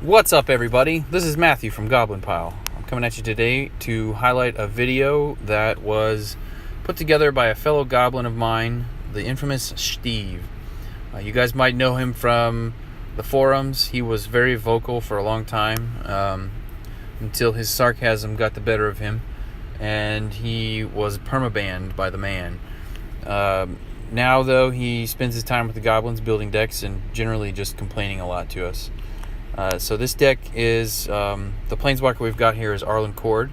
What's up, everybody? This is Matthew from GoblinPile. I'm coming at you today to highlight a video that was put together by a fellow goblin of mine, the infamous Shteev. You guys might know him from the forums. He was very vocal for a long time until his sarcasm got the better of him, and he was permabanned by the man. Now, though, he spends his time with the goblins building decks and generally just complaining a lot to us. So this deck is, the Planeswalker we've got here is Arlinn Kord,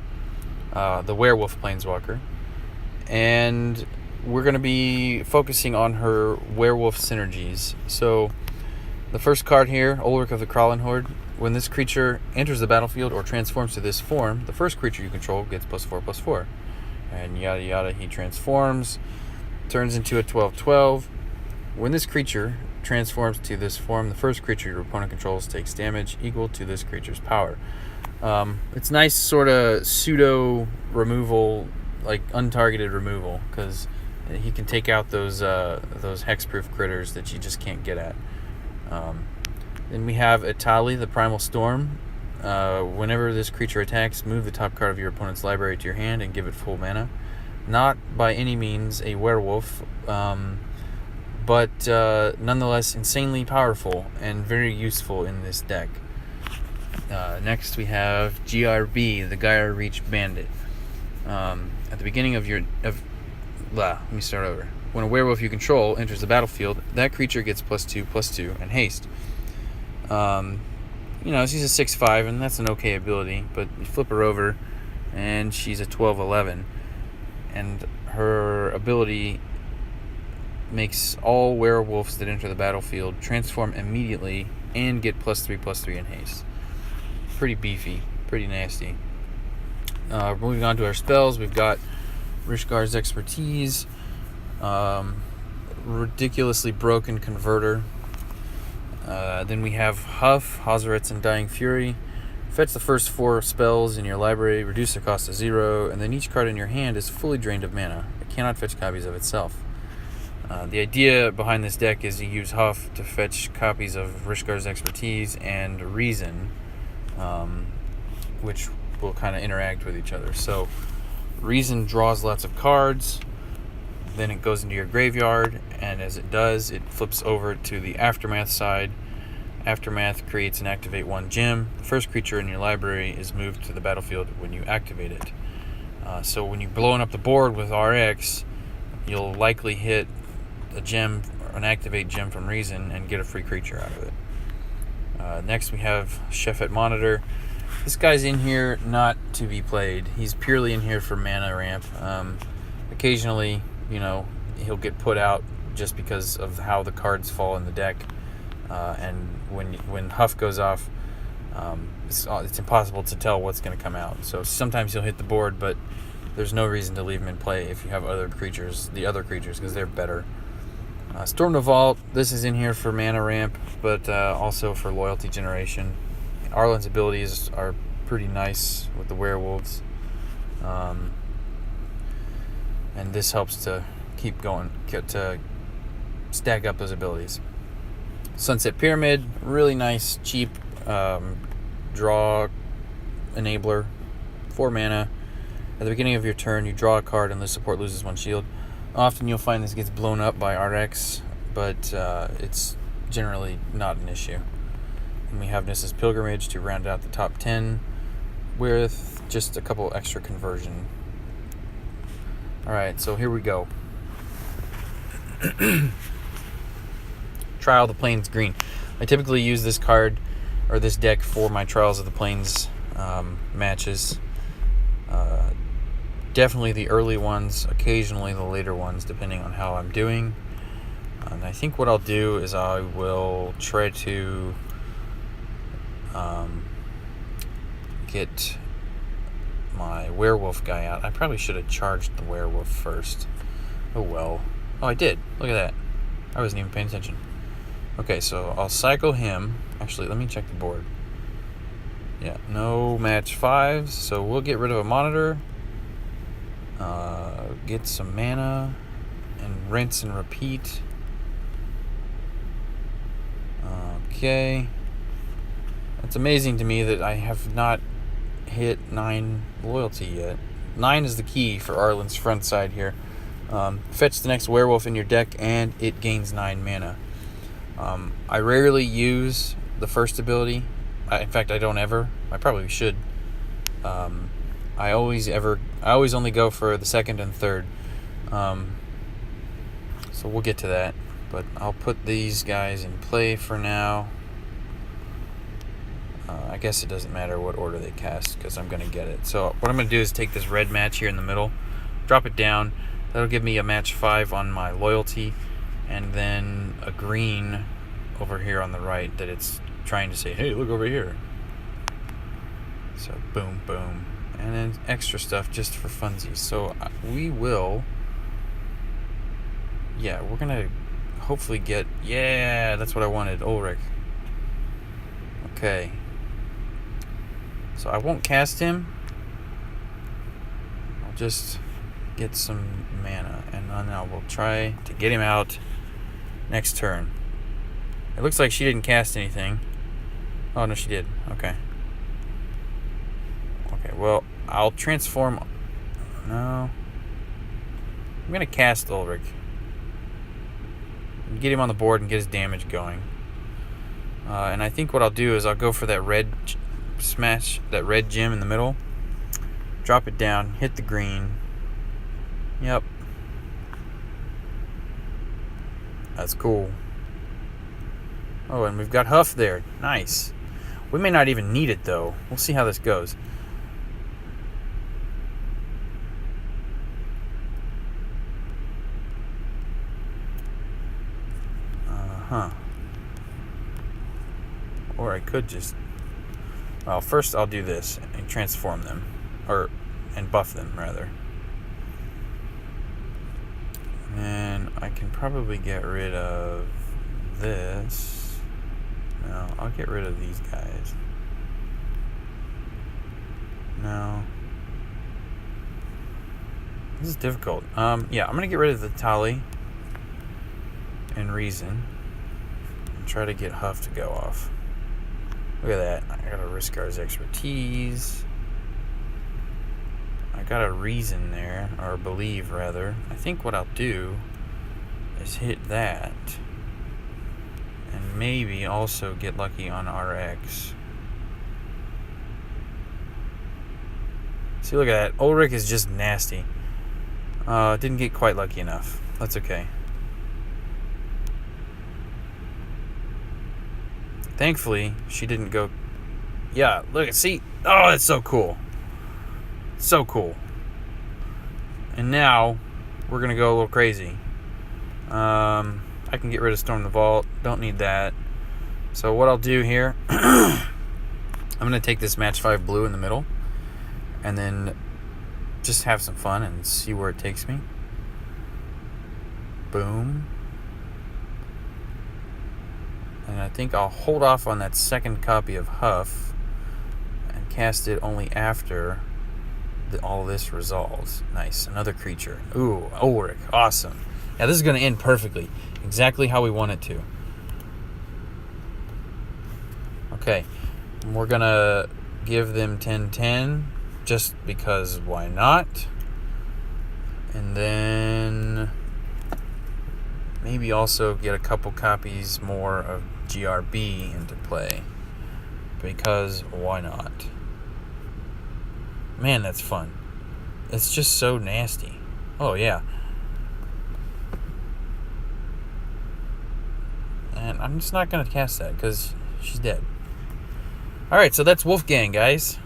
the werewolf Planeswalker. And we're going to be focusing on her werewolf synergies. So the first card here, Arlinn of the Goblin Horde. When this creature enters the battlefield or transforms to this form, the first creature you control gets +4/+4. And yada yada, he transforms, turns into a 12/12. When this creature transforms to this form, the first creature your opponent controls takes damage equal to this creature's power. It's nice sort of pseudo removal, like untargeted removal, because he can take out those hexproof critters that you just can't get at. Then we have Etali, the Primal Storm. Whenever this creature attacks, move the top card of your opponent's library to your hand and give it full mana. Not by any means a werewolf, but nonetheless insanely powerful and very useful in this deck. Next we have GRB, the Gyre Reach Bandit. At the beginning of let me start over. When a werewolf you control enters the battlefield, that creature gets +2/+2 and haste. She's a 6/5, and that's an okay ability, but you flip her over and she's a 12/11, and her ability makes all werewolves that enter the battlefield transform immediately and get +3/+3 in haste. Pretty beefy, pretty nasty. Moving on to our spells, we've got Rishgar's Expertise, ridiculously broken Converter. Then we have Huff, Hazoret's Undying Fury. Fetch the first 4 spells in your library, reduce their cost to 0, and then each card in your hand is fully drained of mana. It cannot fetch copies of itself. The idea behind this deck is you use Huff to fetch copies of Rishgar's Expertise and Reason, which will kind of interact with each other. So Reason draws lots of cards, then it goes into your graveyard, and as it does, it flips over to the Aftermath side. Aftermath creates an Activate 1 gem. The first creature in your library is moved to the battlefield when you activate it. So when you're blowing up the board with RX, you'll likely hit a gem, an Activate gem from Reason, and get a free creature out of it. Next we have Shefet Monitor. This guy's in here not to be played. He's purely in here for mana ramp. Occasionally, he'll get put out just because of how the cards fall in the deck. And when Huff goes off, it's impossible to tell what's going to come out. So sometimes he'll hit the board, but there's no reason to leave him in play if you have the other creatures, because they're better. Storm the Vault, this is in here for mana ramp, but also for loyalty generation. Arlinn's abilities are pretty nice with the werewolves. And this helps to keep going, to stack up those abilities. Sunset Pyramid, really nice, cheap draw enabler, 4 mana. At the beginning of your turn, you draw a card and the support loses 1 shield. Often you'll find this gets blown up by RX, but it's generally not an issue. And we have Nissa's Pilgrimage to round out the top 10 with just a couple extra conversion. Alright, so here we go. Trial of the Plains Green. I typically use this card, or this deck, for my Trials of the Plains matches. Definitely the early ones, occasionally the later ones, depending on how I'm doing. And I think what I'll do is I will try to get my werewolf guy out. I probably should have charged the werewolf first. Oh well. Oh, I did. Look at that. I wasn't even paying attention. Okay, so I'll cycle him. Actually, let me check the board. Yeah, no match 5s, so we'll get rid of a monitor. Get some mana and rinse and repeat. Okay. It's amazing to me that I have not hit 9 loyalty yet. 9 is the key for Arlinn's front side here. Fetch the next werewolf in your deck, and it gains 9 mana. I rarely use the first ability. In fact, I don't ever. I probably should. I always only go for the second and third. So we'll get to that. But I'll put these guys in play for now. I guess it doesn't matter what order they cast because I'm going to get it. So what I'm going to do is take this red match here in the middle, drop it down. That'll give me a match 5 on my loyalty, and then a green over here on the right that it's trying to say, hey, look over here. So boom, boom. And then extra stuff just for funsies. So we will, yeah, we're going to hopefully get, yeah, that's what I wanted, Ulrich. Okay. So I won't cast him. I'll just get some mana, and then I will try to get him out next turn. It looks like she didn't cast anything. Oh, no, she did. Okay. Okay, well, I'll transform. No. I'm going to cast Ulrich. Get him on the board and get his damage going. And I think what I'll do is I'll go for that red smash, that red gem in the middle. Drop it down, hit the green. Yep. That's cool. Oh, and we've got Huff there. Nice. We may not even need it, though. We'll see how this goes. Uh-huh. Or I could just... Well, first I'll do this and transform them. And buff them, rather. And I can probably get rid of this. No, I'll get rid of these guys. No. This is difficult. Yeah, I'm going to get rid of the Tali and Reason. And try to get Huff to go off. Look at that. I got a Riskar's expertise. I got a Reason there, or Believe, rather. I think what I'll do is hit that. And maybe also get lucky on RX. See, look at that. Ulrich is just nasty. Didn't get quite lucky enough. That's okay. Thankfully, she didn't go... Yeah, look at... See? Oh, that's so cool. So cool. And now, we're going to go a little crazy. I can get rid of Storm the Vault. Don't need that. So what I'll do here... I'm going to take this match 5 blue in the middle. And then just have some fun and see where it takes me. Boom. And I think I'll hold off on that second copy of Huff and cast it only after all this resolves. Nice. Another creature. Ooh, Ulrich. Awesome. Yeah, this is going to end perfectly. Exactly how we want it to. Okay. We're going to give them 10-10 just because why not? And then maybe also get a couple copies more of GRB into play because why not? Man, that's fun. It's just so nasty. Oh yeah. And I'm just not going to cast that because she's dead. Alright, so that's Wolfgang, guys.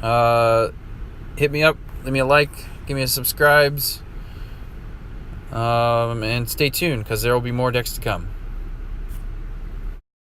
Hit me up, leave me a like, give me a subscribes, and stay tuned because there will be more decks to come.